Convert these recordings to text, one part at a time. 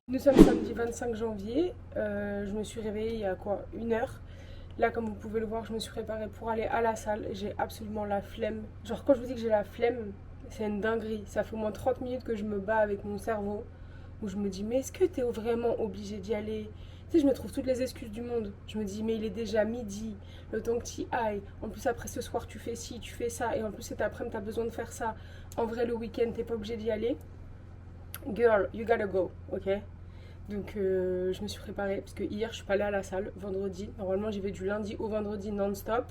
Nous sommes samedi 25 janvier. Je me suis réveillée il y a quoi, 1 heure. Là, comme vous pouvez le voir, je me suis préparée pour aller à la salle. J'ai absolument la flemme. Genre, quand je vous dis que j'ai la flemme, c'est une dinguerie. Ça fait au moins 30 minutes que je me bats avec mon cerveau. Où je me dis, mais est-ce que t'es vraiment obligé d'y aller? Tu sais, je me trouve toutes les excuses du monde. Je me dis, mais il est déjà midi, le temps que tu y ailles. En plus, après ce soir, tu fais ci, tu fais ça. Et en plus, cet après-midi, t'as besoin de faire ça. En vrai, le week-end, t'es pas obligé d'y aller. Girl, you gotta go, ok? Donc je me suis préparée parce que hier je suis pas allée à la salle vendredi. Normalement j'y vais du lundi au vendredi non-stop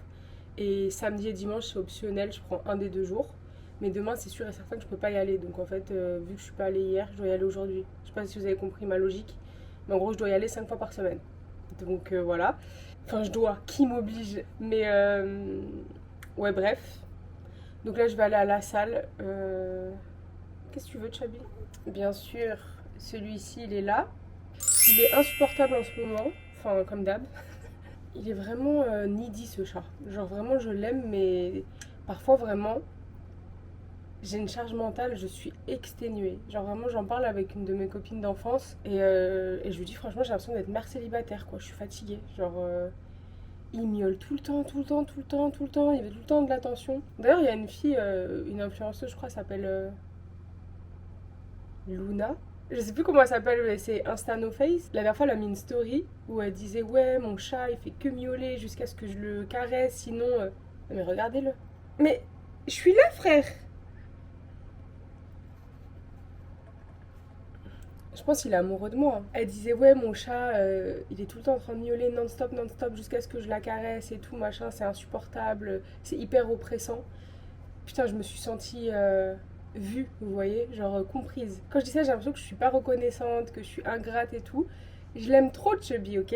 et samedi et dimanche c'est optionnel, je prends un des 2 jours. Mais demain c'est sûr et certain que je peux pas y aller. Donc en fait vu que je suis pas allée hier, je dois y aller aujourd'hui. Je sais pas si vous avez compris ma logique, mais en gros je dois y aller 5 fois par semaine. Donc voilà. Enfin je dois, qui m'oblige. Mais ouais bref. Donc là je vais aller à la salle. Qu'est-ce que tu veux Chabi? Bien sûr, celui-ci il est là. Il est insupportable en ce moment, enfin comme d'hab. Il est vraiment needy ce chat. Genre vraiment je l'aime mais parfois vraiment j'ai une charge mentale, je suis exténuée. Genre vraiment j'en parle avec une de mes copines d'enfance et je lui dis franchement j'ai l'impression d'être mère célibataire quoi, je suis fatiguée. Genre il miaule tout le temps, tout le temps, tout le temps, tout le temps, il veut tout le temps de l'attention. D'ailleurs il y a une fille, une influenceuse je crois, s'appelle Luna. Je sais plus comment elle s'appelle, mais c'est Insta No Face. La dernière fois, elle a mis une story où elle disait ouais, mon chat, il fait que miauler jusqu'à ce que je le caresse, sinon. Mais regardez-le. Mais je suis là, frère. Je pense qu'il est amoureux de moi, hein. Elle disait ouais, mon chat, il est tout le temps en train de miauler non-stop, non-stop, jusqu'à ce que je la caresse et tout, machin, c'est insupportable, c'est hyper oppressant. Putain, je me suis sentie vue, vous voyez, genre comprise. Quand je dis ça, j'ai l'impression que je suis pas reconnaissante, que je suis ingrate et tout. Je l'aime trop, Chubby, ok?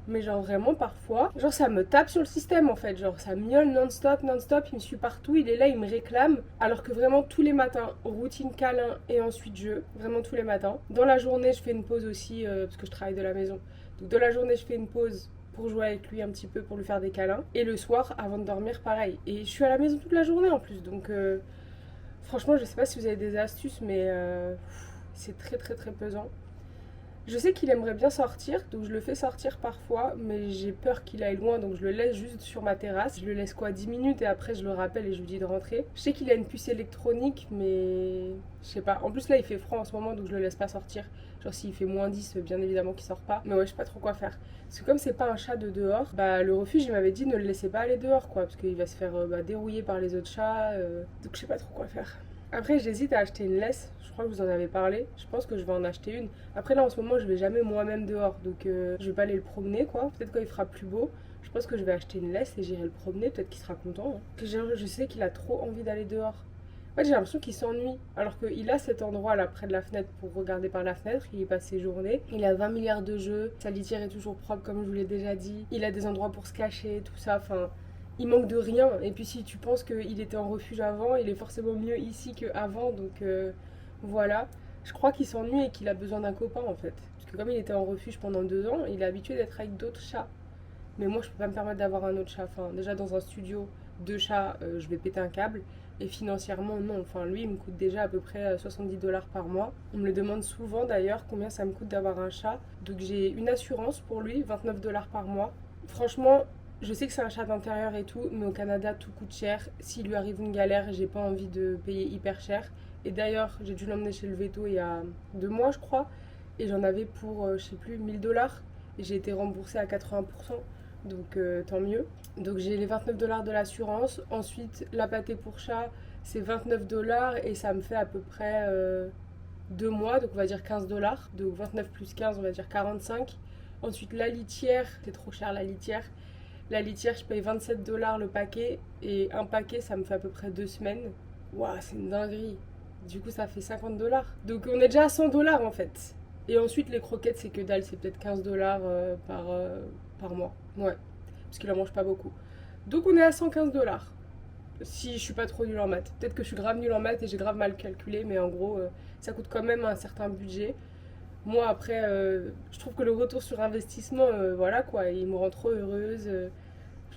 Mais genre vraiment parfois, genre ça me tape sur le système en fait, genre ça miaule non-stop, non-stop, il me suit partout, il est là, il me réclame, alors que vraiment tous les matins, routine câlin et ensuite jeu, vraiment tous les matins. Dans la journée, je fais une pause aussi, parce que je travaille de la maison. Donc dans la journée, je fais une pause pour jouer avec lui un petit peu, pour lui faire des câlins. Et le soir, avant de dormir, pareil. Et je suis à la maison toute la journée en plus, donc franchement, je sais pas si vous avez des astuces, mais c'est très très très pesant. Je sais qu'il aimerait bien sortir, donc je le fais sortir parfois, mais j'ai peur qu'il aille loin, donc je le laisse juste sur ma terrasse. Je le laisse quoi, 10 minutes et après je le rappelle et je lui dis de rentrer. Je sais qu'il a une puce électronique, mais je sais pas. En plus là il fait froid en ce moment, donc je le laisse pas sortir. Genre s'il fait -10, bien évidemment qu'il sort pas. Mais ouais, je sais pas trop quoi faire. Parce que comme c'est pas un chat de dehors, bah le refuge il m'avait dit ne le laissez pas aller dehors quoi, parce qu'il va se faire dérouiller par les autres chats. Donc je sais pas trop quoi faire. Après, j'hésite à acheter une laisse. Je crois que vous en avez parlé. Je pense que je vais en acheter une. Après, là, en ce moment, je vais jamais moi-même dehors. Donc, je vais pas aller le promener, quoi. Peut-être quand il fera plus beau. Je pense que je vais acheter une laisse et j'irai le promener. Peut-être qu'il sera content, hein. Je sais qu'il a trop envie d'aller dehors. En fait, j'ai l'impression qu'il s'ennuie. Alors qu'il a cet endroit là près de la fenêtre pour regarder par la fenêtre. Il y passe ses journées. Il a 20 milliards de jeux. Sa litière est toujours propre, comme je vous l'ai déjà dit. Il a des endroits pour se cacher, tout ça. Enfin, il manque de rien. Et puis si tu penses qu'il était en refuge avant, il est forcément mieux ici qu'avant. Donc voilà. Je crois qu'il s'ennuie et qu'il a besoin d'un copain en fait. Parce que comme il était en refuge pendant 2 ans, il est habitué d'être avec d'autres chats. Mais moi, je peux pas me permettre d'avoir un autre chat. Enfin, déjà dans un studio, 2 chats, je vais péter un câble. Et financièrement, non. Enfin, lui, il me coûte déjà à peu près 70 $ par mois. On me le demande souvent d'ailleurs combien ça me coûte d'avoir un chat. Donc j'ai une assurance pour lui, 29 $ par mois. Franchement, je sais que c'est un chat d'intérieur et tout, mais au Canada, tout coûte cher. S'il lui arrive une galère, j'ai pas envie de payer hyper cher. Et d'ailleurs, j'ai dû l'emmener chez le veto il y a 2 mois, je crois. Et j'en avais pour, je sais plus, 1000 $. Et j'ai été remboursée à 80%. Donc tant mieux. Donc j'ai les 29 $ de l'assurance. Ensuite, la pâtée pour chat, c'est 29 $ et ça me fait à peu près 2 mois, donc on va dire 15 $. Donc 29 plus 15, on va dire 45. Ensuite, la litière, c'est trop cher la litière. La litière, je paye 27 $ le paquet. Et un paquet, ça me fait à peu près 2 semaines. Waouh, c'est une dinguerie. Du coup, ça fait 50 $. Donc, on est déjà à 100 $ en fait. Et ensuite, les croquettes, c'est que dalle. C'est peut-être 15 $ par mois. Ouais. Parce qu'il en mange pas beaucoup. Donc, on est à 115 $. Si je suis pas trop nulle en maths. Peut-être que je suis grave nulle en maths et j'ai grave mal calculé. Mais en gros, ça coûte quand même un certain budget. Moi, après, je trouve que le retour sur investissement, voilà quoi, il me rend trop heureuse.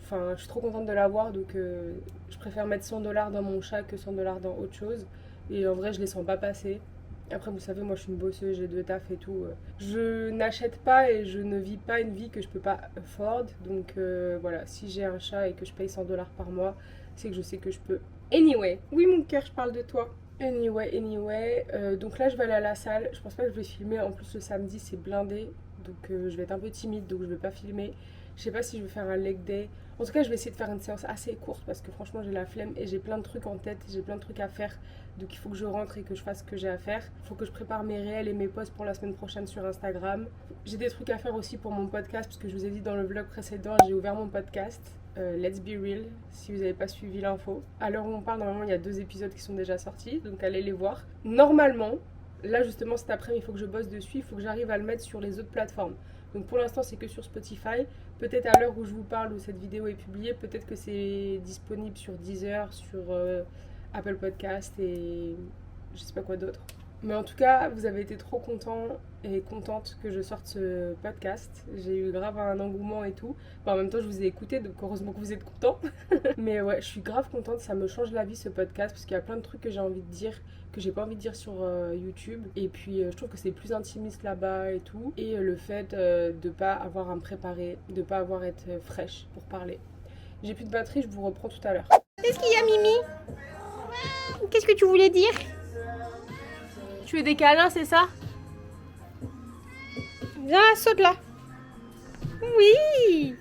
Enfin, je suis trop contente de l'avoir, donc je préfère mettre 100 $ dans mon chat que 100 $ dans autre chose. Et en vrai, je les sens pas passer. Après, vous savez, moi je suis une bosseuse, j'ai 2 tafs et tout. Je n'achète pas et je ne vis pas une vie que je peux pas afford. Donc voilà, si j'ai un chat et que je paye 100 $ par mois, c'est que je sais que je peux. Anyway, oui mon cœur, je parle de toi. Anyway. Donc là, je vais aller à la salle. Je pense pas que je vais filmer. En plus, le samedi, c'est blindé. Donc je vais être un peu timide, donc je vais pas filmer. Je sais pas si je vais faire un leg day. En tout cas, je vais essayer de faire une séance assez courte parce que franchement, j'ai la flemme et j'ai plein de trucs en tête. J'ai plein de trucs à faire. Donc il faut que je rentre et que je fasse ce que j'ai à faire. Il faut que je prépare mes réels et mes posts pour la semaine prochaine sur Instagram. J'ai des trucs à faire aussi pour mon podcast parce que je vous ai dit dans le vlog précédent, j'ai ouvert mon podcast. Let's Be Real, si vous n'avez pas suivi l'info. À l'heure où on parle, normalement, il y a 2 épisodes qui sont déjà sortis, donc allez les voir. Normalement, là justement cet après-midi, il faut que je bosse dessus, il faut que j'arrive à le mettre sur les autres plateformes. Donc pour l'instant, c'est que sur Spotify. Peut-être à l'heure où je vous parle, où cette vidéo est publiée, peut-être que c'est disponible sur Deezer, sur Apple Podcast et je sais pas quoi d'autre. Mais en tout cas, vous avez été trop contents et contente que je sorte ce podcast. J'ai eu grave un engouement et tout. Bon, en même temps, je vous ai écouté, donc heureusement que vous êtes contents. Mais ouais, je suis grave contente, ça me change la vie ce podcast parce qu'il y a plein de trucs que j'ai envie de dire, que j'ai pas envie de dire sur YouTube. Et puis je trouve que c'est plus intimiste là-bas et tout. Et le fait de pas avoir à me préparer, de pas avoir à être fraîche pour parler. J'ai plus de batterie, je vous reprends tout à l'heure. Qu'est-ce qu'il y a, Mimi? Qu'est-ce que tu voulais dire? Tu veux des câlins, c'est ça? Viens, saute là. Oui.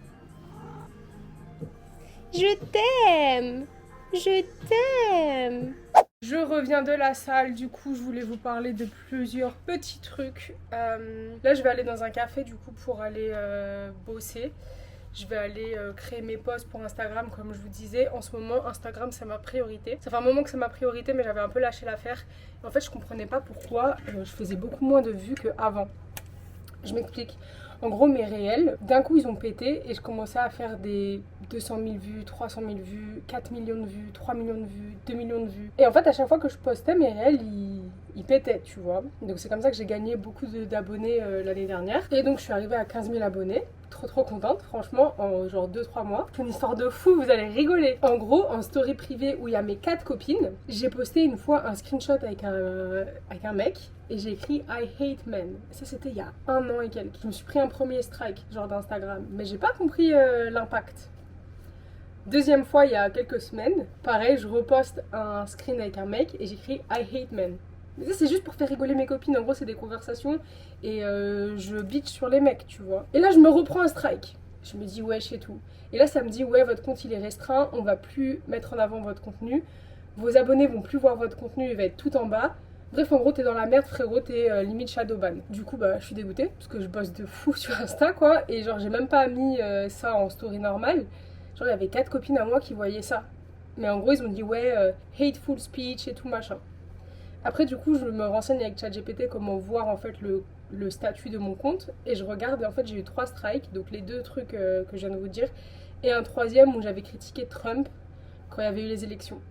Je t'aime. Je t'aime. Je reviens de la salle, du coup je voulais vous parler de plusieurs petits trucs. Là je vais aller dans un café du coup pour aller bosser. Je vais aller créer mes posts pour Instagram comme je vous disais. En ce moment Instagram c'est ma priorité. Ça fait un moment que c'est ma priorité mais j'avais un peu lâché l'affaire. En fait je comprenais pas pourquoi je faisais beaucoup moins de vues qu'avant. Je m'explique. En gros, mes réels, d'un coup, ils ont pété et je commençais à faire des 200 000 vues, 300 000 vues, 4 millions de vues, 3 millions de vues, 2 millions de vues. Et en fait, à chaque fois que je postais, mes réels, ils pétaient, tu vois. Donc c'est comme ça que j'ai gagné beaucoup d'abonnés l'année dernière. Et donc, je suis arrivée à 15 000 abonnés. Trop contente, franchement, en genre 2-3 mois. C'est une histoire de fou, vous allez rigoler. En gros, en story privée où il y a mes 4 copines, j'ai posté une fois un screenshot avec un mec et j'ai écrit I hate men. Ça c'était il y a 1 an et quelques. Je me suis pris un premier strike, genre d'Instagram, mais j'ai pas compris l'impact. Deuxième fois, il y a quelques semaines, pareil, je reposte un screen avec un mec et j'écris I hate men. Mais ça c'est juste pour faire rigoler mes copines, en gros c'est des conversations et je bitch sur les mecs, tu vois. Et là je me reprends un strike, je me dis wesh et tout. Et là ça me dit ouais votre compte il est restreint, on va plus mettre en avant votre contenu, vos abonnés vont plus voir votre contenu, il va être tout en bas. Bref en gros t'es dans la merde frérot, t'es limite shadowban. Du coup bah je suis dégoûtée parce que je bosse de fou sur Insta quoi. Et genre j'ai même pas mis ça en story normale. Genre il y avait 4 copines à moi qui voyaient ça. Mais en gros ils ont dit ouais hateful speech et tout machin. Après du coup je me renseigne avec ChatGPT comment voir en fait le statut de mon compte et je regarde et en fait j'ai eu 3 strikes, donc les 2 trucs que je viens de vous dire et un troisième où j'avais critiqué Trump quand il y avait eu les élections.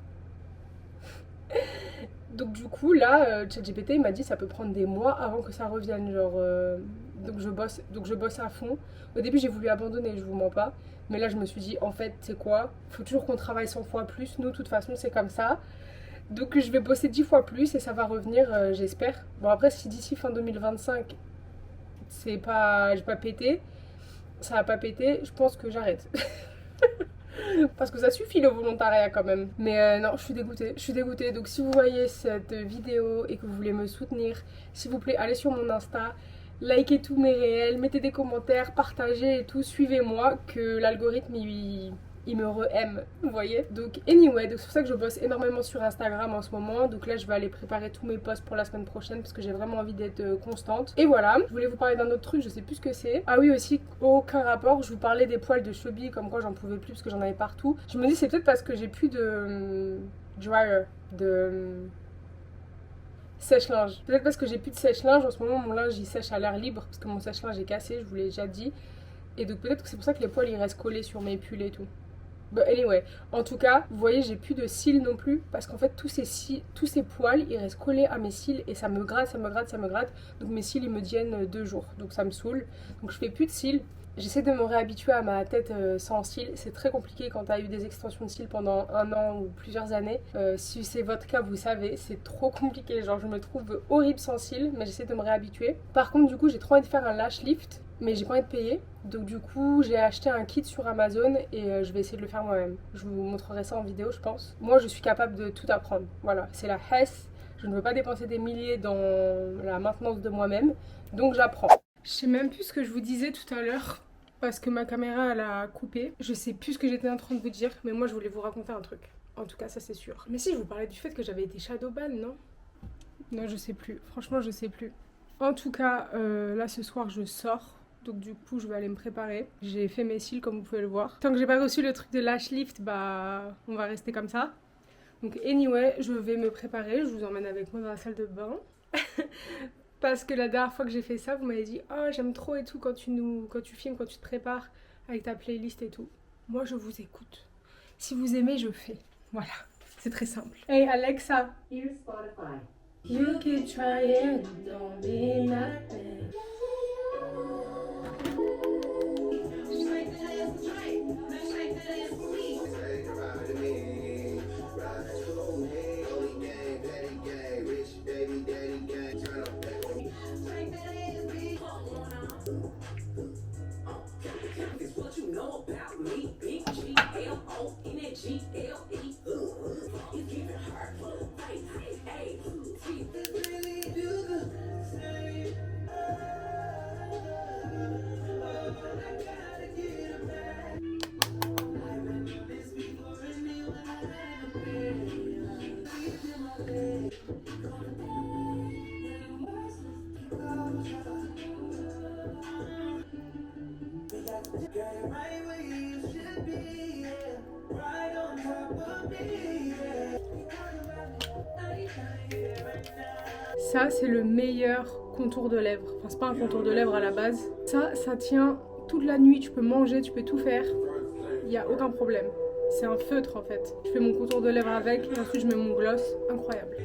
Donc du coup là ChatGPT m'a dit ça peut prendre des mois avant que ça revienne genre donc je bosse à fond. Au début j'ai voulu abandonner, je vous mens pas, mais là je me suis dit en fait c'est quoi, faut toujours qu'on travaille 100 fois plus, nous de toute façon c'est comme ça. Donc je vais bosser 10 fois plus et ça va revenir, j'espère. Bon après si d'ici fin 2025 j'ai pas pété, ça va pas péter, je pense que j'arrête. Parce que ça suffit le volontariat quand même. Mais non, je suis dégoûtée. Donc si vous voyez cette vidéo et que vous voulez me soutenir, s'il vous plaît allez sur mon Insta, likez tous mes réels, mettez des commentaires, partagez et tout, suivez-moi que l'algorithme il me re-aime, vous voyez. Donc anyway, donc c'est pour ça que je bosse énormément sur Instagram en ce moment. Donc là je vais aller préparer tous mes posts pour la semaine prochaine parce que j'ai vraiment envie d'être constante. Et voilà, je voulais vous parler d'un autre truc, je sais plus ce que c'est. Ah oui aussi, aucun rapport, je vous parlais des poils de chubby comme quoi j'en pouvais plus parce que j'en avais partout. Je me dis c'est peut-être parce que j'ai plus de dryer, de sèche-linge. Peut-être parce que j'ai plus de sèche-linge, en ce moment mon linge il sèche à l'air libre parce que mon sèche-linge est cassé, je vous l'ai déjà dit. Et donc peut-être que c'est pour ça que les poils ils restent collés sur mes pulls et tout. But anyway, en tout cas, vous voyez, j'ai plus de cils non plus parce qu'en fait, tous ces poils, ils restent collés à mes cils et ça me gratte. Donc mes cils, ils me tiennent 2 jours. Donc ça me saoule. Donc je fais plus de cils. J'essaie de me réhabituer à ma tête sans cils. C'est très compliqué quand tu as eu des extensions de cils pendant 1 an ou plusieurs années. Si c'est votre cas, vous savez, c'est trop compliqué. Genre, je me trouve horrible sans cils, mais j'essaie de me réhabituer. Par contre, du coup, j'ai trop envie de faire un lash lift, mais j'ai pas envie de payer. Donc, du coup, j'ai acheté un kit sur Amazon et je vais essayer de le faire moi-même. Je vous montrerai ça en vidéo, je pense. Moi, je suis capable de tout apprendre. Voilà, c'est la Hess. Je ne veux pas dépenser des milliers dans la maintenance de moi-même, donc j'apprends. Je sais même plus ce que je vous disais tout à l'heure parce que ma caméra elle a coupé. Je sais plus ce que j'étais en train de vous dire, mais moi je voulais vous raconter un truc. En tout cas, ça c'est sûr. Mais si, je vous parlais du fait que j'avais été shadowban, non? Non, je sais plus. Franchement, je sais plus. En tout cas, là ce soir je sors. Donc du coup, je vais aller me préparer. J'ai fait mes cils comme vous pouvez le voir. Tant que j'ai pas reçu le truc de lash lift, bah on va rester comme ça. Donc anyway, je vais me préparer. Je vous emmène avec moi dans la salle de bain. Parce que la dernière fois que j'ai fait ça, vous m'avez dit « Oh, j'aime trop et tout quand tu filmes, quand tu te prépares avec ta playlist et tout. » Moi, je vous écoute. Si vous aimez, je fais. Voilà, c'est très simple. Hey Alexa, here's Spotify. You keep trying, don't be nothing. Ça, c'est le meilleur contour de lèvres. Enfin, c'est pas un contour de lèvres à la base. Ça tient toute la nuit. Tu peux manger, tu peux tout faire. Il n'y a aucun problème. C'est un feutre en fait. Je fais mon contour de lèvres avec et ensuite je mets mon gloss. Incroyable.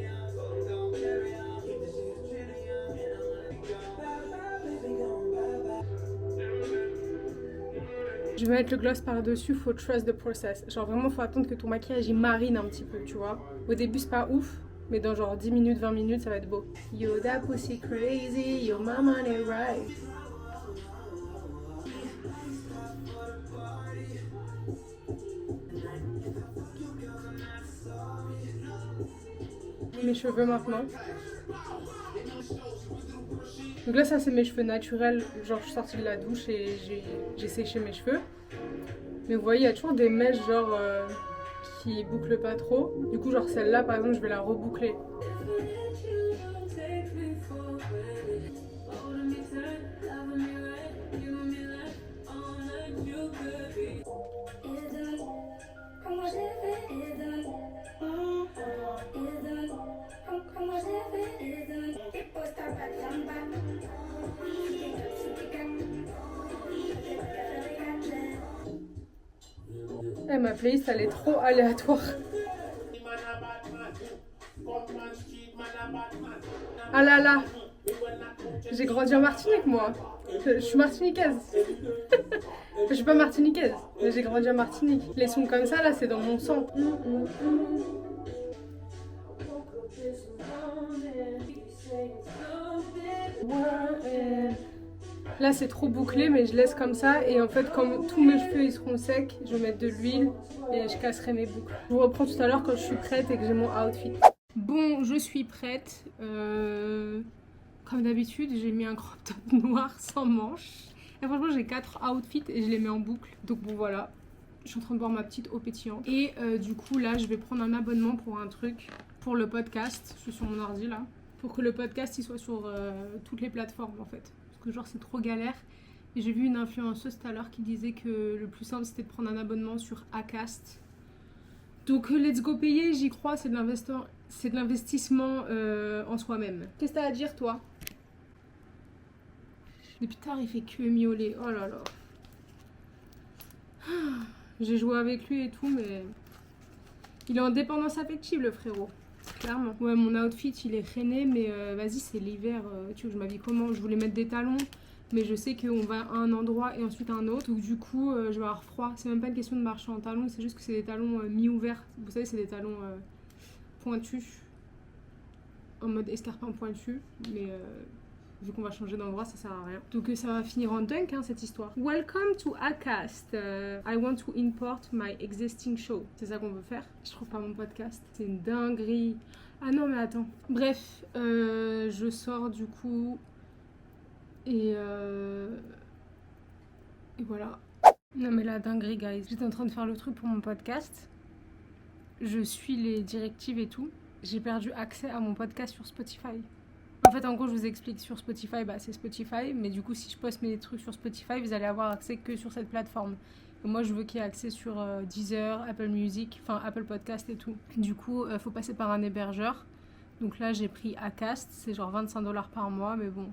Je vais mettre le gloss par-dessus, faut trust the process. Genre vraiment, faut attendre que ton maquillage il marine un petit peu, tu vois. Au début, c'est pas ouf, mais dans genre 10 minutes, 20 minutes, ça va être beau. Yo, that pussy crazy, yo, my money right. Mes cheveux maintenant. Donc là, ça c'est mes cheveux naturels, genre je suis sortie de la douche et j'ai séché mes cheveux. Mais vous voyez, il y a toujours des mèches genre qui bouclent pas trop. Du coup, genre celle-là par exemple, je vais la reboucler. Eh, ma playlist elle est trop aléatoire. Ah là là, j'ai grandi en Martinique moi. Je suis martiniquaise. Je suis pas martiniquaise, mais j'ai grandi en Martinique. Les sons comme ça là, c'est dans mon sang. Là c'est trop bouclé mais je laisse comme ça et en fait comme tous mes cheveux ils seront secs, je vais mettre de l'huile et je casserai mes boucles. Je vous reprends tout à l'heure quand je suis prête et que j'ai mon outfit. Bon, je suis prête. Comme d'habitude, j'ai mis un crop top noir sans manches. Et franchement, j'ai 4 outfits et je les mets en boucle. Donc bon voilà, je suis en train de boire ma petite eau pétillante. Et du coup là, je vais prendre un abonnement pour un truc, pour le podcast. Je suis sur mon ordi là. Pour que le podcast il soit sur toutes les plateformes en fait. Parce que genre c'est trop galère. Et j'ai vu une influenceuse tout à l'heure qui disait que le plus simple c'était de prendre un abonnement sur Acast. Donc let's go payer, j'y crois, c'est de l'investissement en soi-même. Qu'est-ce que t'as à dire toi? Depuis tard il fait que miauler, oh là là. J'ai joué avec lui et tout mais... Il est en dépendance affective le frérot, clairement. Ouais, mon outfit il est rené mais vas-y c'est l'hiver, tu vois je m'habille comment? Je voulais mettre des talons Mais je sais qu'on va à un endroit et ensuite à un autre. Donc du coup, je vais avoir froid. C'est même pas une question de marcher en talons, c'est juste que c'est des talons mi-ouverts. Vous savez, c'est des talons pointus. En mode escarpin pointu. Mais vu qu'on va changer d'endroit, ça sert à rien. Donc ça va finir en dunk, hein, cette histoire. Welcome to Acast. I want to import my existing show. C'est ça qu'on veut faire. Je trouve pas mon podcast. C'est une dinguerie. Ah non, mais attends. Bref, je sors du coup... Et voilà. Non mais la dinguerie, guys. J'étais en train de faire le truc pour mon podcast. Je suis les directives et tout. J'ai perdu accès à mon podcast sur Spotify. En fait, en gros, je vous explique. Sur Spotify, c'est Spotify. Mais du coup, si je poste mes trucs sur Spotify, vous allez avoir accès que sur cette plateforme. Et moi, je veux qu'il y ait accès sur Deezer, Apple Music, enfin Apple Podcast et tout. Du coup, faut passer par un hébergeur. Donc là, j'ai pris Acast. C'est genre 25$ par mois, mais bon...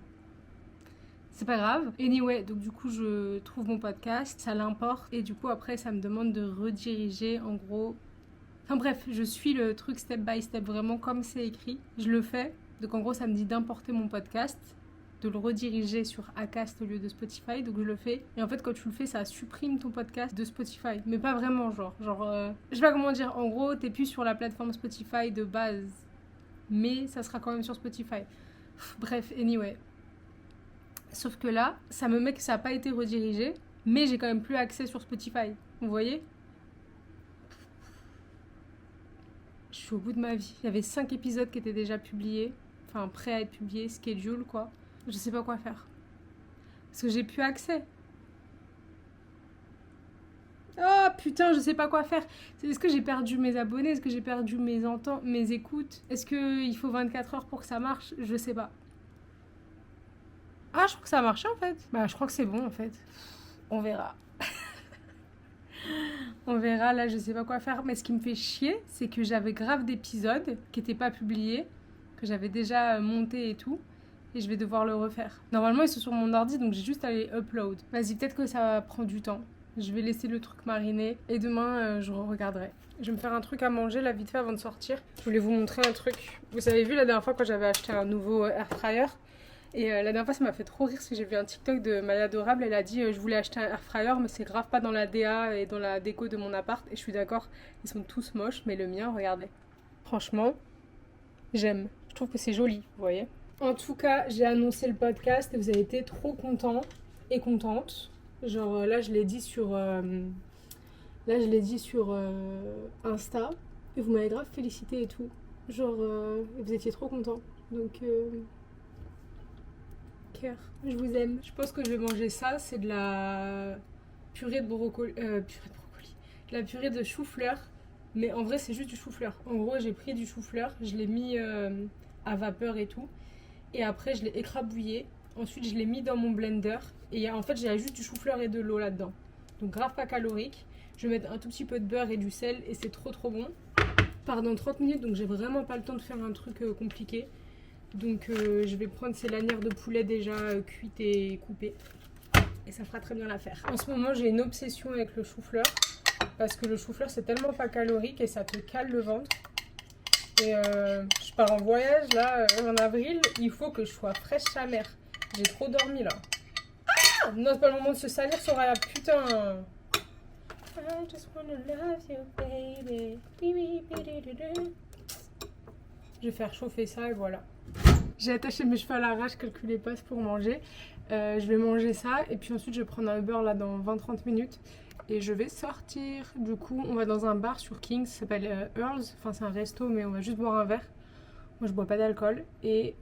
C'est pas grave. Anyway, donc du coup, je trouve mon podcast, ça l'importe. Et du coup, après, ça me demande de rediriger, en gros... Enfin bref, je suis le truc step by step, vraiment comme c'est écrit. Je le fais. Donc en gros, ça me dit d'importer mon podcast, de le rediriger sur Acast au lieu de Spotify. Donc je le fais. Et en fait, quand tu le fais, ça supprime ton podcast de Spotify. Mais pas vraiment, genre... je sais pas comment dire. En gros, t'es plus sur la plateforme Spotify de base. Mais ça sera quand même sur Spotify. Bref, anyway... Sauf que là, ça me met que ça n'a pas été redirigé, mais j'ai quand même plus accès sur Spotify. Vous voyez ? Je suis au bout de ma vie. Il y avait 5 épisodes qui étaient déjà publiés, enfin prêts à être publiés, schedule quoi. Je sais pas quoi faire. Parce que j'ai plus accès. Oh putain, je sais pas quoi faire. Est-ce que j'ai perdu mes abonnés ? Est-ce que j'ai perdu mes écoutes ? Est-ce qu'il faut 24 heures pour que ça marche ? Je sais pas. Ah, je crois que ça a marché en fait. Bah, je crois que c'est bon en fait. On verra. On verra, là, je sais pas quoi faire. Mais ce qui me fait chier, c'est que j'avais grave d'épisodes qui n'étaient pas publiés, que j'avais déjà monté et tout. Et je vais devoir le refaire. Normalement, ils sont sur mon ordi, donc j'ai juste à les upload. Vas-y, peut-être que ça prend du temps. Je vais laisser le truc mariner. Et demain, je regarderai. Je vais me faire un truc à manger, là, vite fait, avant de sortir. Je voulais vous montrer un truc. Vous avez vu la dernière fois quand j'avais acheté un nouveau air fryer ? Et la dernière fois, ça m'a fait trop rire parce que j'ai vu un TikTok de Maya Adorable. Elle a dit je voulais acheter un air fryer, mais c'est grave pas dans la DA et dans la déco de mon appart. Et je suis d'accord, ils sont tous moches, mais le mien, regardez. Franchement, j'aime. Je trouve que c'est joli, vous voyez. En tout cas, j'ai annoncé le podcast et vous avez été trop contents et contentes. Genre là, je l'ai dit sur Insta et vous m'avez grave félicité et tout. Genre, vous étiez trop contents. Donc. Je vous aime. Je pense que je vais manger ça. C'est de la purée de brocoli. De la purée de chou-fleur. Mais en vrai, c'est juste du chou-fleur. En gros, j'ai pris du chou-fleur. Je l'ai mis à vapeur et tout. Et après, je l'ai écrabouillé. Ensuite, je l'ai mis dans mon blender. Et en fait, j'ai juste du chou-fleur et de l'eau là-dedans. Donc, grave pas calorique. Je vais mettre un tout petit peu de beurre et du sel. Et c'est trop trop bon. Part dans 30 minutes. Donc, j'ai vraiment pas le temps de faire un truc compliqué. Donc je vais prendre ces lanières de poulet déjà cuites et coupées. Et ça fera très bien l'affaire. En ce moment, j'ai une obsession avec le chou-fleur. Parce que le chou-fleur, c'est tellement pas calorique et ça te cale le ventre. Et je pars en voyage là en avril. Il faut que je sois fraîche sa mère. J'ai trop dormi là. Ah non, c'est pas le moment de se salir, Soraya. Putain. I just wanna love you, baby. Je vais faire chauffer ça et voilà. J'ai attaché mes cheveux à l'arrache, calculez pas, c'est pour manger. Je vais manger ça et puis ensuite je vais prendre un Uber là dans 20-30 minutes et je vais sortir. Du coup, on va dans un bar sur Kings, ça s'appelle Earls. Enfin, c'est un resto, mais on va juste boire un verre. Moi, je bois pas d'alcool. Et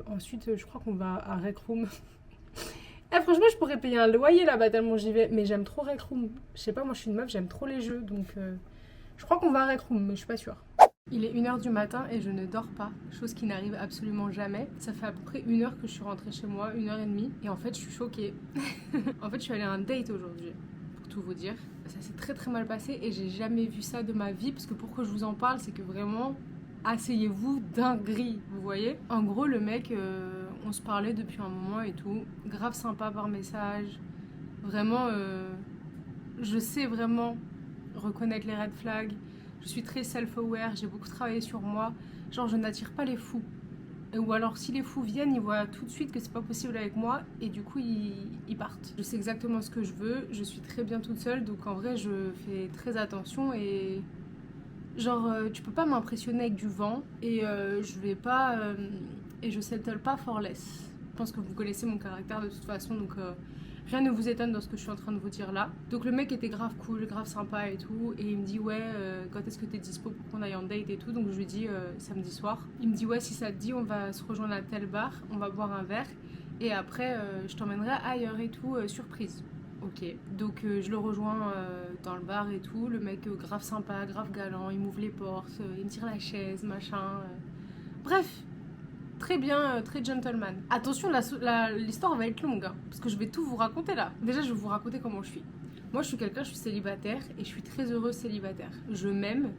ensuite, je crois qu'on va à Rec Room. Franchement, je pourrais payer un loyer là-bas tellement j'y vais. Mais j'aime trop Rec Room. Je sais pas, moi je suis une meuf, j'aime trop les jeux. Donc, je crois qu'on va à Rec Room, mais je suis pas sûre. Il est 1h du matin et je ne dors pas, chose qui n'arrive absolument jamais. Ça fait à peu près 1 heure que je suis rentrée chez moi, 1h30. Et en fait, je suis choquée. En fait, je suis allée à un date aujourd'hui, pour tout vous dire. Ça s'est très très mal passé et j'ai jamais vu ça de ma vie. Parce que pourquoi je vous en parle, c'est que vraiment, asseyez-vous, dinguerie, vous voyez. En gros, le mec, on se parlait depuis un moment et tout. Grave sympa par message. Vraiment, je sais vraiment reconnaître les red flags. Je suis très self-aware, j'ai beaucoup travaillé sur moi. Genre, je n'attire pas les fous. Ou alors si les fous viennent, ils voient tout de suite que c'est pas possible avec moi et du coup ils partent. Je sais exactement ce que je veux, je suis très bien toute seule, donc en vrai je fais très attention et genre tu peux pas m'impressionner avec du vent et je vais pas et je settle pas for less. Je pense que vous connaissez mon caractère de toute façon, donc rien ne vous étonne dans ce que je suis en train de vous dire là. Donc le mec était grave cool, grave sympa et tout. Et il me dit ouais, quand est-ce que t'es dispo pour qu'on aille en date et tout. Donc je lui dis samedi soir. Il me dit ouais, si ça te dit, on va se rejoindre à tel bar, on va boire un verre. Et après, je t'emmènerai ailleurs et tout, surprise. Ok, donc je le rejoins dans le bar et tout. Le mec grave sympa, grave galant, il m'ouvre les portes, il me tire la chaise, machin. Bref, très bien, très gentleman. Attention, l'histoire va être longue, hein, parce que je vais tout vous raconter là. Déjà, je vais vous raconter comment je suis. Moi, je suis célibataire et je suis très heureuse célibataire. Je m'aime.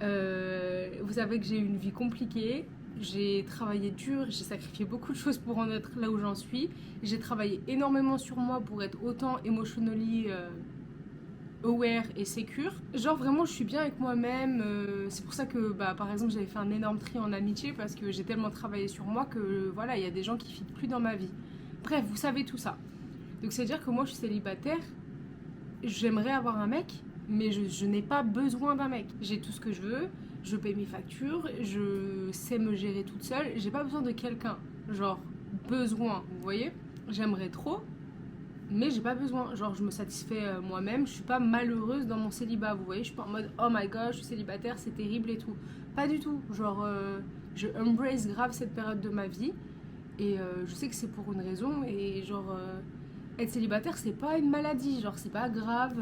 Vous savez que j'ai eu une vie compliquée. J'ai travaillé dur, j'ai sacrifié beaucoup de choses pour en être là où j'en suis. J'ai travaillé énormément sur moi pour être autant emotionally aware et secure. Genre vraiment je suis bien avec moi-même, c'est pour ça que par exemple j'avais fait un énorme tri en amitié parce que j'ai tellement travaillé sur moi que voilà il y a des gens qui fitent plus dans ma vie. Bref, vous savez tout ça. Donc c'est à dire que moi je suis célibataire, j'aimerais avoir un mec mais je n'ai pas besoin d'un mec. J'ai tout ce que je veux, je paye mes factures, je sais me gérer toute seule, j'ai pas besoin de quelqu'un. Genre besoin, vous voyez. J'aimerais trop mais j'ai pas besoin, genre je me satisfais moi-même, je suis pas malheureuse dans mon célibat, vous voyez, je suis pas en mode oh my god, je suis célibataire, c'est terrible et tout. Pas du tout, genre je embrace grave cette période de ma vie et je sais que c'est pour une raison et genre être célibataire c'est pas une maladie, genre c'est pas grave,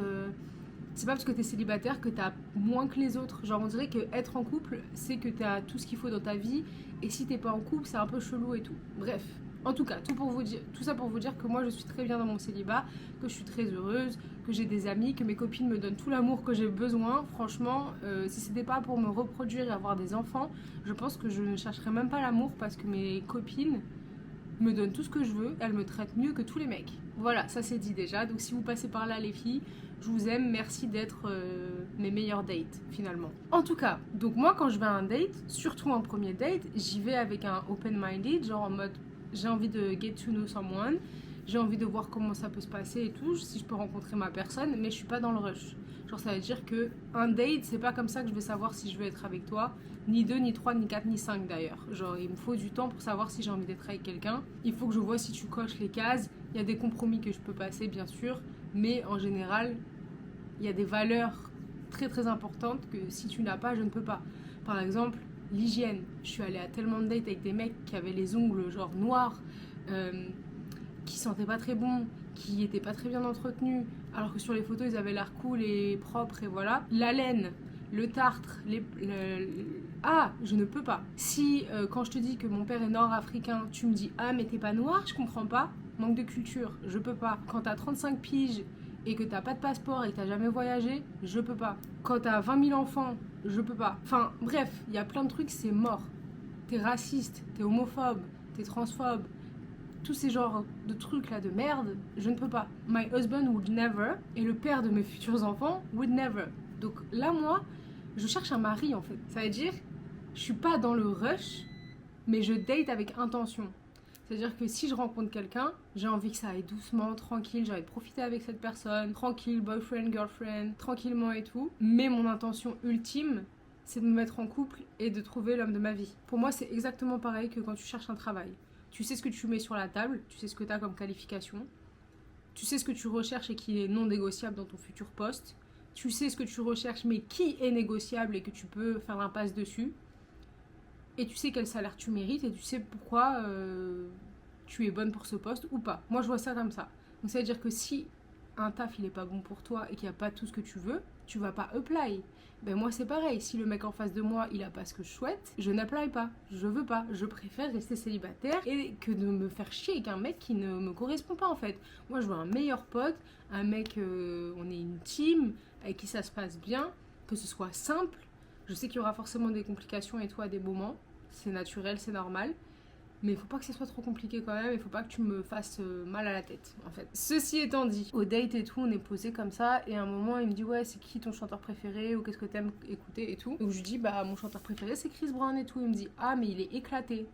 c'est pas parce que t'es célibataire que t'as moins que les autres, genre on dirait que être en couple c'est que t'as tout ce qu'il faut dans ta vie et si t'es pas en couple c'est un peu chelou et tout, bref. En tout cas, tout ça pour vous dire que moi je suis très bien dans mon célibat, que je suis très heureuse, que j'ai des amis, que mes copines me donnent tout l'amour que j'ai besoin. Franchement, si c'était pas pour me reproduire et avoir des enfants, je pense que je ne chercherais même pas l'amour parce que mes copines me donnent tout ce que je veux, elles me traitent mieux que tous les mecs. Voilà, ça c'est dit déjà. Donc si vous passez par là les filles, je vous aime, merci d'être mes meilleurs dates finalement. En tout cas, donc moi quand je vais à un date, surtout un premier date, j'y vais avec un open-minded, genre en mode j'ai envie de get to know someone, j'ai envie de voir comment ça peut se passer et tout, si je peux rencontrer ma personne, mais je suis pas dans le rush. Genre ça veut dire que un date, c'est pas comme ça que je vais savoir si je veux être avec toi, ni 2, ni 3, ni 4, ni 5 d'ailleurs. Genre il me faut du temps pour savoir si j'ai envie d'être avec quelqu'un. Il faut que je vois si tu coches les cases, il y a des compromis que je peux passer bien sûr, mais en général, il y a des valeurs très très importantes que si tu n'as pas, je ne peux pas. Par exemple, l'hygiène. Je suis allée à tellement de dates avec des mecs qui avaient les ongles genre noirs, qui sentaient pas très bon, qui étaient pas très bien entretenus, alors que sur les photos ils avaient l'air cool et propres et voilà. La laine, le tartre, ah, je ne peux pas. Si quand je te dis que mon père est nord-africain, tu me dis ah mais t'es pas noir, je comprends pas. Manque de culture, je peux pas. Quand t'as 35 piges et que t'as pas de passeport et que t'as jamais voyagé, je peux pas. Quand t'as 20 000 enfants, je peux pas. Enfin, bref, il y a plein de trucs, c'est mort. T'es raciste, t'es homophobe, t'es transphobe, tous ces genres de trucs là de merde, je ne peux pas. My husband would never, et le père de mes futurs enfants would never. Donc là, moi, je cherche un mari en fait. Ça veut dire, je suis pas dans le rush, mais je date avec intention. C'est-à-dire que si je rencontre quelqu'un, j'ai envie que ça aille doucement, tranquille, j'ai envie de profiter avec cette personne, tranquille, boyfriend, girlfriend, tranquillement et tout. Mais mon intention ultime, c'est de me mettre en couple et de trouver l'homme de ma vie. Pour moi, c'est exactement pareil que quand tu cherches un travail. Tu sais ce que tu mets sur la table, tu sais ce que tu as comme qualification, tu sais ce que tu recherches et qui est non négociable dans ton futur poste, tu sais ce que tu recherches mais qui est négociable et que tu peux faire l'impasse dessus. Et tu sais quel salaire tu mérites et tu sais pourquoi tu es bonne pour ce poste ou pas. Moi, je vois ça comme ça. Donc, ça veut dire que si un taf, il est pas bon pour toi et qu'il n'y a pas tout ce que tu veux, tu vas pas apply. Ben moi, c'est pareil. Si le mec en face de moi, il a pas ce que je souhaite, je n'apply pas. Je veux pas. Je préfère rester célibataire et que de me faire chier avec un mec qui ne me correspond pas, en fait. Moi, je veux un meilleur pote, un mec, on est une team, avec qui ça se passe bien, que ce soit simple. Je sais qu'il y aura forcément des complications et tout à des moments. C'est naturel, c'est normal. Mais il faut pas que ce soit trop compliqué quand même. Il faut pas que tu me fasses mal à la tête, en fait. Ceci étant dit, au date et tout, on est posé comme ça. Et à un moment, il me dit, ouais, c'est qui ton chanteur préféré? Ou qu'est-ce que t'aimes écouter et tout. Donc je lui dis, bah, mon chanteur préféré, c'est Chris Brown et tout. Il me dit, ah, mais il est éclaté.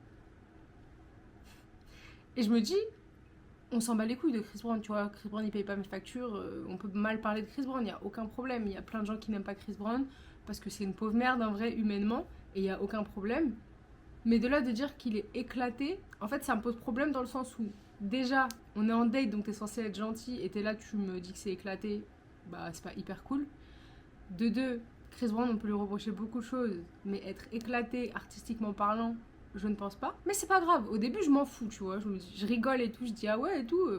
Et je me dis, on s'en bat les couilles de Chris Brown, tu vois. Chris Brown, il paye pas mes factures. On peut mal parler de Chris Brown, il n'y a aucun problème. Il y a plein de gens qui n'aiment pas Chris Brown parce que c'est une pauvre merde, en vrai, humainement. Et il n'y a aucun problème. Mais de là de dire qu'il est éclaté, en fait, ça me pose problème dans le sens où, déjà, on est en date, donc t'es censé être gentil, et t'es là, tu me dis que c'est éclaté, bah, c'est pas hyper cool. De deux, Chris Brown, on peut lui reprocher beaucoup de choses, mais être éclaté, artistiquement parlant, je ne pense pas. Mais c'est pas grave, au début, je m'en fous, tu vois, je rigole et tout, je dis, ah ouais, et tout.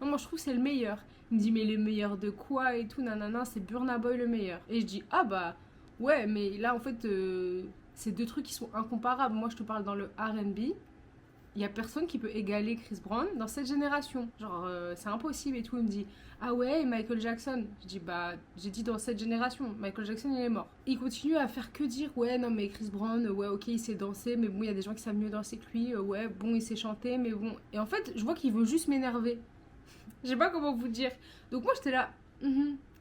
Non, moi, je trouve que c'est le meilleur. Il me dit, mais le meilleur de quoi et tout, nanana, c'est Burna Boy le meilleur. Et je dis, ah bah, ouais, mais là, en fait, c'est deux trucs qui sont incomparables. Moi, je te parle dans le R&B. Il y a personne qui peut égaler Chris Brown dans cette génération. Genre, c'est impossible et tout. Il me dit, ah ouais, Michael Jackson. Je dis, bah, j'ai dit dans cette génération. Michael Jackson, il est mort. Il continue à faire que dire, ouais, non, mais Chris Brown, ouais, ok, il sait danser, mais bon, il y a des gens qui savent mieux danser que lui. Ouais, bon, il sait chanter, mais bon. Et en fait, je vois qu'il veut juste m'énerver. Je sais pas comment vous dire. Donc, moi, j'étais là,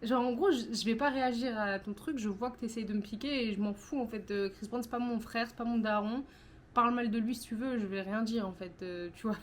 genre, en gros, je vais pas réagir à ton truc. Je vois que t'essayes de me piquer et je m'en fous, en fait. Chris Brown, c'est pas mon frère, c'est pas mon daron. Parle mal de lui si tu veux, je vais rien dire en fait, tu vois,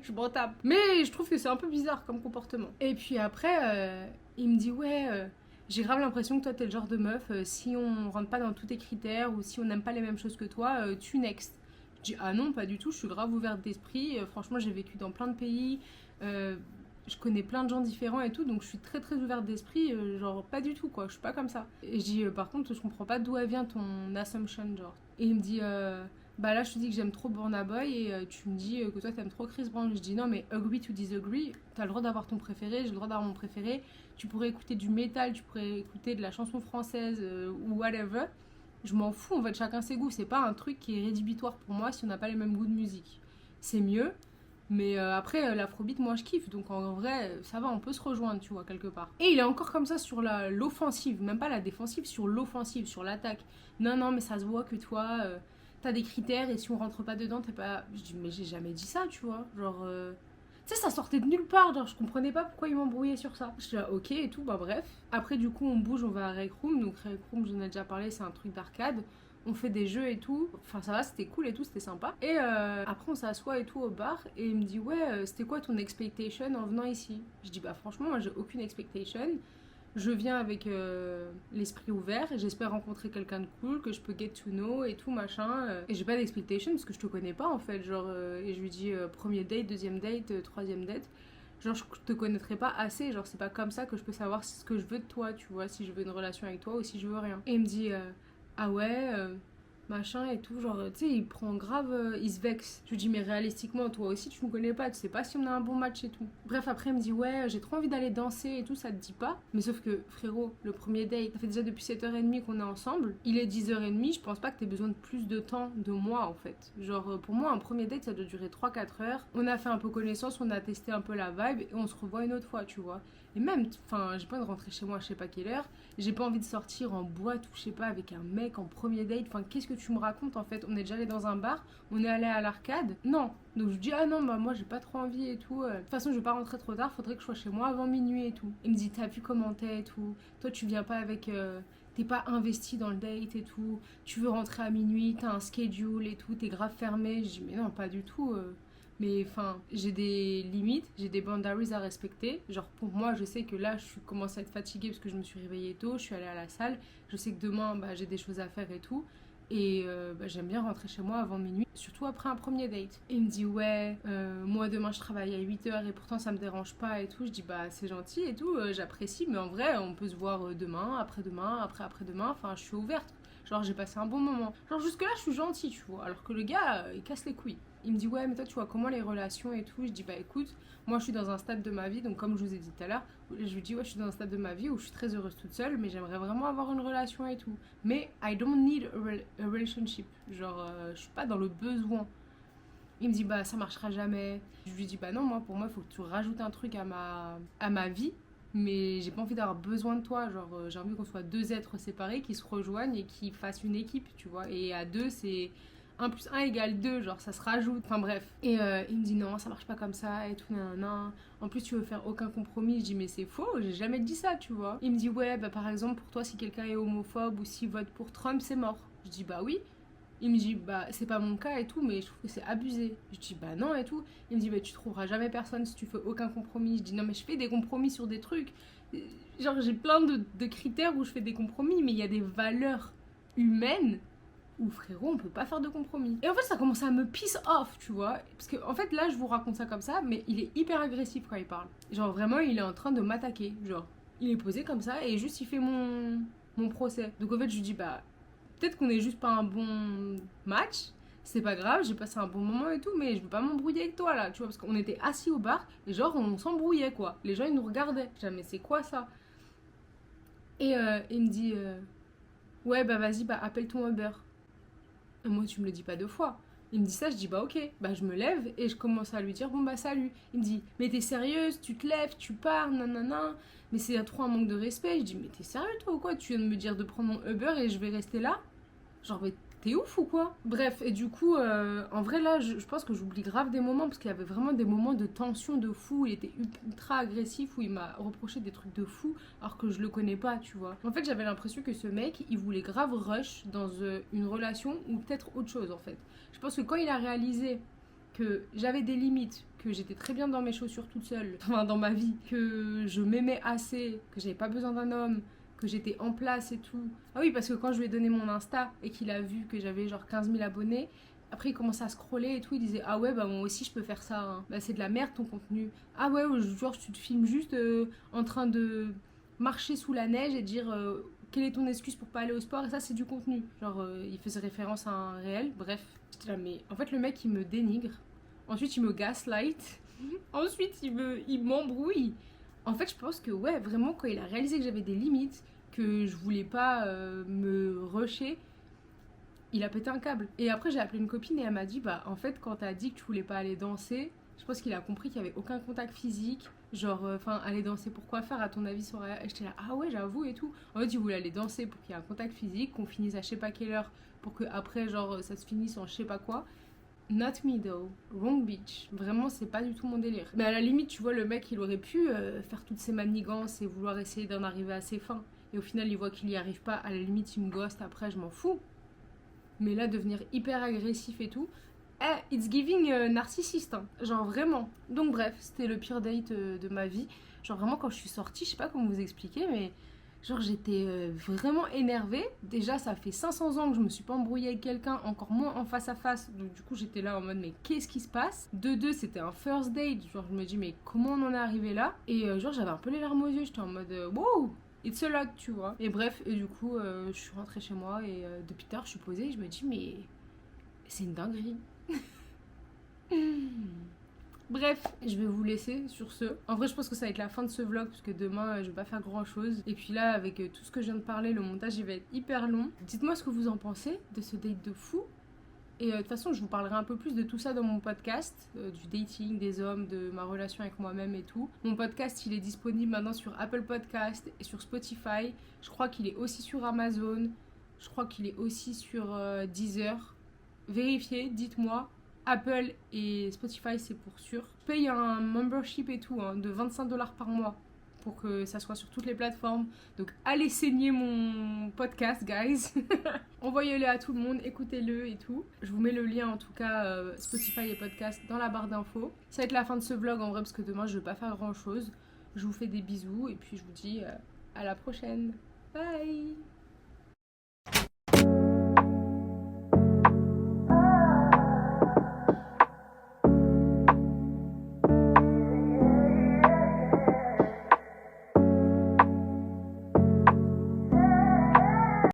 je m'en tape. Mais je trouve que c'est un peu bizarre comme comportement. Et puis après, il me dit ouais, j'ai grave l'impression que toi t'es le genre de meuf, si on rentre pas dans tous tes critères ou si on n'aime pas les mêmes choses que toi, tu next. Je dis ah non, pas du tout, je suis grave ouverte d'esprit, franchement j'ai vécu dans plein de pays, je connais plein de gens différents et tout, donc je suis très très ouverte d'esprit, genre pas du tout quoi, je suis pas comme ça. Et je dis par contre je comprends pas d'où elle vient ton assumption genre. Et il me dit bah là je te dis que j'aime trop Burna Boy et tu me dis que toi t'aimes trop Chris Brown. Je dis non mais agree to disagree, t'as le droit d'avoir ton préféré, j'ai le droit d'avoir mon préféré, tu pourrais écouter du métal, tu pourrais écouter de la chanson française ou whatever. Je m'en fous en fait, chacun ses goûts, c'est pas un truc qui est rédhibitoire pour moi si on n'a pas les mêmes goûts de musique. C'est mieux. Mais après, l'afrobeat, moi, je kiffe. Donc, en vrai, ça va, on peut se rejoindre, tu vois, quelque part. Et il est encore comme ça sur l'offensive. Même pas la défensive, sur l'offensive, sur l'attaque. Non, non, mais ça se voit que toi, t'as des critères et si on rentre pas dedans, t'es pas... Je dis, mais j'ai jamais dit ça, tu vois. Genre... Tu sais, ça sortait de nulle part. Genre, je comprenais pas pourquoi il m'embrouillait sur ça. Je dis, ah, ok, et tout, bah bref. Après, du coup, on bouge, on va à Rec Room. Donc, Rec Room, j'en ai déjà parlé, c'est un truc d'arcade. On fait des jeux et tout, enfin ça va, c'était cool et tout, c'était sympa. Et après on s'assoit et tout au bar et il me dit ouais, c'était quoi ton expectation en venant ici? Je dis bah franchement moi j'ai aucune expectation, je viens avec l'esprit ouvert et j'espère rencontrer quelqu'un de cool que je peux get to know et tout machin. Et j'ai pas d'expectation parce que je te connais pas en fait, genre et je lui dis premier date, deuxième date, troisième date. Genre je te connaîtrais pas assez, genre c'est pas comme ça que je peux savoir ce que je veux de toi, tu vois, si je veux une relation avec toi ou si je veux rien. Et il me dit ah ouais, machin et tout, genre, tu sais, il prend grave, il se vexe. Je lui dis, mais réalistiquement, toi aussi, tu me connais pas, tu sais pas si on a un bon match et tout. Bref, après, il me dit, ouais, j'ai trop envie d'aller danser et tout, ça te dit pas? Mais sauf que, frérot, le premier date, ça fait déjà depuis 7h30 qu'on est ensemble, il est 10h30, je pense pas que t'aies besoin de plus de temps de moi, en fait. Genre, pour moi, un premier date, ça doit durer 3-4 heures. On a fait un peu connaissance, on a testé un peu la vibe, et on se revoit une autre fois, tu vois. Et même, enfin, j'ai pas envie de rentrer chez moi à je sais pas quelle heure, j'ai pas envie de sortir en boîte ou je sais pas avec un mec en premier date, enfin, qu'est-ce que tu me racontes en fait? On est déjà allé dans un bar, on est allé à l'arcade, non. Donc je dis, ah non, bah moi j'ai pas trop envie et tout. De toute façon, je vais pas rentrer trop tard, faudrait que je sois chez moi avant minuit et tout. Il me dit, t'as vu comment t'es et tout, toi tu viens pas avec. T'es pas investi dans le date et tout, tu veux rentrer à minuit, t'as un schedule et tout, t'es grave fermé. Je dis, mais non, pas du tout. Mais enfin, j'ai des limites, j'ai des boundaries à respecter. Genre pour moi, je sais que là, je commence à être fatiguée parce que je me suis réveillée tôt, je suis allée à la salle. Je sais que demain, bah, j'ai des choses à faire et tout. Et bah, j'aime bien rentrer chez moi avant minuit, surtout après un premier date. Et il me dit ouais, moi demain je travaille à 8h et pourtant ça me dérange pas et tout. Je dis bah c'est gentil et tout, j'apprécie, mais en vrai on peut se voir demain, après-demain, après-après-demain, enfin je suis ouverte. Genre j'ai passé un bon moment. Genre jusque là je suis gentille tu vois, alors que le gars il casse les couilles. Il me dit ouais mais toi tu vois comment les relations et tout. Je dis bah écoute, moi je suis dans un stade de ma vie, donc comme je vous ai dit tout à l'heure, je lui dis ouais je suis dans un stade de ma vie où je suis très heureuse toute seule, mais j'aimerais vraiment avoir une relation et tout. Mais I don't need a relationship, genre je suis pas dans le besoin. Il me dit bah ça marchera jamais. Je lui dis bah non, moi pour moi il faut que tu rajoutes un truc à ma vie. Mais j'ai pas envie d'avoir besoin de toi, genre j'ai envie qu'on soit deux êtres séparés qui se rejoignent et qui fassent une équipe, tu vois. Et à deux c'est 1 + 1 = 2, genre ça se rajoute, enfin bref. Et il me dit non, ça marche pas comme ça et tout, nan. En plus tu veux faire aucun compromis. Je dis mais c'est faux, j'ai jamais dit ça, tu vois. Il me dit ouais, bah par exemple pour toi si quelqu'un est homophobe ou s'il vote pour Trump, c'est mort. Je dis bah oui. Il me dit, bah, c'est pas mon cas et tout, mais je trouve que c'est abusé. Je dis, bah non et tout. Il me dit, bah, tu trouveras jamais personne si tu fais aucun compromis. Je dis, non, mais je fais des compromis sur des trucs. Genre, j'ai plein de critères où je fais des compromis, mais il y a des valeurs humaines où, frérot, on peut pas faire de compromis. Et en fait, ça commence à me piss off, tu vois. Parce que, en fait, là, je vous raconte ça comme ça, mais il est hyper agressif quand il parle. Genre, vraiment, il est en train de m'attaquer. Genre, il est posé comme ça et juste, il fait mon procès. Donc, en fait, je lui dis, bah, peut-être qu'on est juste pas un bon match. C'est pas grave, j'ai passé un bon moment et tout, mais je veux pas m'embrouiller avec toi, là, tu vois. Parce qu'on était assis au bar et genre, on s'embrouillait, quoi. Les gens, ils nous regardaient. Je dis, mais c'est quoi ça? Et il me dit, ouais, bah, vas-y, bah, appelle ton Uber. Et moi, tu me le dis pas 2 fois. Il me dit ça, je dis bah ok. Bah je me lève et je commence à lui dire bon bah salut. Il me dit mais t'es sérieuse, tu te lèves, tu pars, nanana. Mais c'est trop un manque de respect. Je dis mais t'es sérieux toi ou quoi? Tu viens de me dire de prendre mon Uber et je vais rester là? Genre mais t'es ouf ou quoi? Bref, et du coup, en vrai là, je pense que j'oublie grave des moments parce qu'il y avait vraiment des moments de tension de fou. Il était ultra agressif où il m'a reproché des trucs de fou alors que je le connais pas, tu vois. En fait, j'avais l'impression que ce mec, il voulait grave rush dans une relation ou peut-être autre chose en fait. Je pense que quand il a réalisé que j'avais des limites, que j'étais très bien dans mes chaussures toute seule, enfin dans ma vie, que je m'aimais assez, que j'avais pas besoin d'un homme, que j'étais en place et tout. Ah oui, parce que quand je lui ai donné mon Insta et qu'il a vu que j'avais genre 15 000 abonnés, après il commençait à scroller et tout, il disait ah ouais bah moi aussi je peux faire ça, hein. Bah c'est de la merde ton contenu. Ah ouais, genre tu te filmes juste en train de marcher sous la neige et dire quelle est ton excuse pour pas aller au sport, et ça c'est du contenu. Genre il faisait référence à un réel, bref. J'étais là mais en fait le mec il me dénigre, ensuite il me gaslight, ensuite il m'embrouille. En fait, je pense que, ouais, vraiment, quand il a réalisé que j'avais des limites, que je voulais pas me rusher, il a pété un câble. Et après, j'ai appelé une copine et elle m'a dit, bah, en fait, quand t'as dit que tu voulais pas aller danser, je pense qu'il a compris qu'il y avait aucun contact physique. Genre, enfin, aller danser pour quoi faire, à ton avis, ça aurait... Et j'étais là, ah ouais, j'avoue et tout. En fait, il voulait aller danser pour qu'il y ait un contact physique, qu'on finisse à je sais pas quelle heure, pour que après genre, ça se finisse en je sais pas quoi. Not me though, wrong bitch. Vraiment, c'est pas du tout mon délire. Mais à la limite, tu vois, le mec, il aurait pu faire toutes ces manigances et vouloir essayer d'en arriver à ses fins. Et au final, il voit qu'il y arrive pas. À la limite, il me ghost après, je m'en fous. Mais là, devenir hyper agressif et tout, it's giving narcissiste, hein. Genre vraiment. Donc bref, c'était le pire date de ma vie. Genre vraiment, quand je suis sortie, je sais pas comment vous expliquer, mais genre j'étais vraiment énervée. Déjà ça fait 500 ans que je me suis pas embrouillée avec quelqu'un, encore moins en face à face. Donc du coup j'étais là en mode mais qu'est-ce qui se passe? De deux c'était un first date. Genre je me dis mais comment on en est arrivé là? Et genre j'avais un peu les larmes aux yeux. J'étais en mode wow, it's a lot, tu vois. Et bref, et du coup je suis rentrée chez moi et depuis tard je suis posée et je me dis mais c'est une dinguerie. Bref, je vais vous laisser sur ce. En vrai, je pense que ça va être la fin de ce vlog parce que demain, je vais pas faire grand chose. Et puis là, avec tout ce que je viens de parler, le montage, il va être hyper long. Dites-moi ce que vous en pensez de ce date de fou. Et de toute façon, je vous parlerai un peu plus de tout ça dans mon podcast, du dating, des hommes, de ma relation avec moi-même et tout. Mon podcast, il est disponible maintenant sur Apple Podcast et sur Spotify. Je crois qu'il est aussi sur Amazon. Je crois qu'il est aussi sur Deezer. Vérifiez, dites-moi. Apple et Spotify, c'est pour sûr. Je paye un membership et tout, hein, de 25$ par mois pour que ça soit sur toutes les plateformes. Donc allez saigner mon podcast, guys. Envoyez-le à tout le monde, écoutez-le et tout. Je vous mets le lien en tout cas Spotify et podcast dans la barre d'infos. Ça va être la fin de ce vlog en vrai parce que demain je vais pas faire grand chose. Je vous fais des bisous et puis je vous dis à la prochaine. Bye.